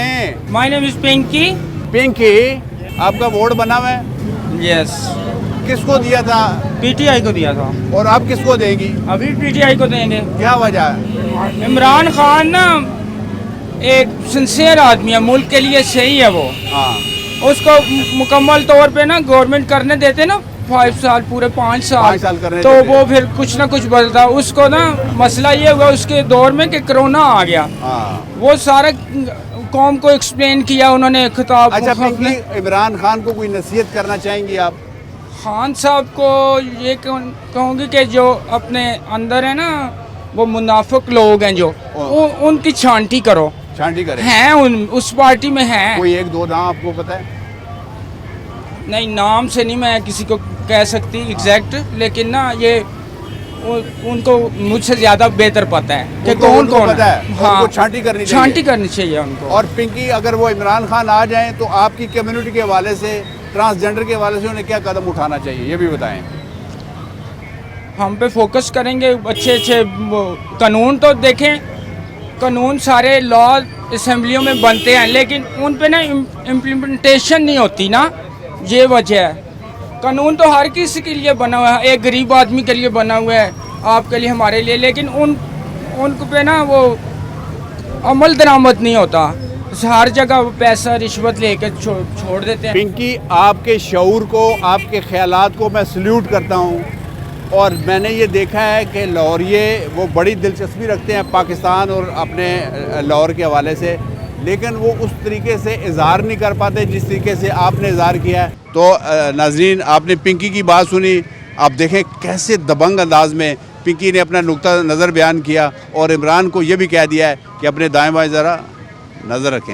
हैं? My name is Pinky. Pinky, आपका vote बना हुआ है? यस, किसको दिया था पीटीआई को दिया था। और आप किसको देंगी? अभी पीटीआई को देंगे। क्या वजह है? इमरान खान ना एक सिंसियर आदमी है, मुल्क के लिए सही है वो। हाँ, उसको मुकम्मल तौर पे ना गवर्नमेंट करने देते ना 5 साल, पूरे 5 साल, 5 साल करने तो देते। वो फिर कुछ ना कुछ बदलता। उसको ना मसला ये हुआ उसके दौर में कि कोरोना आ गया, हाँ। वो सारा कौम को एक्सप्लेन किया उन्होंने खिताब। अच्छा पिंकी, इमरान खान को कोई नसीहत करना चाहेंगी आप? खान साहब को ये कहूँगी कि जो अपने अंदर है ना वो मुनाफिक लोग हैं जो उनकी छांटी करो। छांटी करें? हैं उस पार्टी में हैं। कोई 1-2 नाम आपको पता है? नहीं, नाम से नहीं मैं किसी को कह सकती एग्जैक्ट, लेकिन ना ये उनको मुझसे ज्यादा बेहतर पता है कि कौन उनको कौन पता है। हाँ, उनको छांटी करनी चाहिए। छांटी करनी चाहिए उनको। और पिंकी, अगर वो इमरान खान आ जाएं तो आपकी कम्युनिटी के हवाले से, ट्रांसजेंडर के हवाले से उन्हें क्या कदम उठाना चाहिए, ये भी बताएं। हम पे फोकस करेंगे, अच्छे अच्छे कानून तो देखें, कानून सारे लॉ असेंबलियों में बनते हैं लेकिन उन पे ना इम्प्लीमेंटेशन नहीं होती ना, ये वजह है। कानून तो हर किसी के लिए बना हुआ है, एक गरीब आदमी के लिए बना हुआ है, आपके लिए, हमारे लिए, लेकिन उन पे ना वो अमल दरामद नहीं होता। हर जगह वो पैसा रिश्वत लेकर छोड़ देते हैं। पिंकी, आपके शऊर को, आपके ख्यालात को मैं सल्यूट करता हूँ। और मैंने ये देखा है कि लाहौरिये वो बड़ी दिलचस्पी रखते हैं पाकिस्तान और अपने लाहौर के हवाले से, लेकिन वो उस तरीके से इजहार नहीं कर पाते जिस तरीके से आपने इजहार किया है। तो नाजरीन, आपने पिंकी की बात सुनी, आप देखें कैसे दबंग अंदाज में पिंकी ने अपना नुक्ता नज़र बयान किया और इमरान को ये भी कह दिया है कि अपने दाएं बाएं ज़रा नज़र रखें।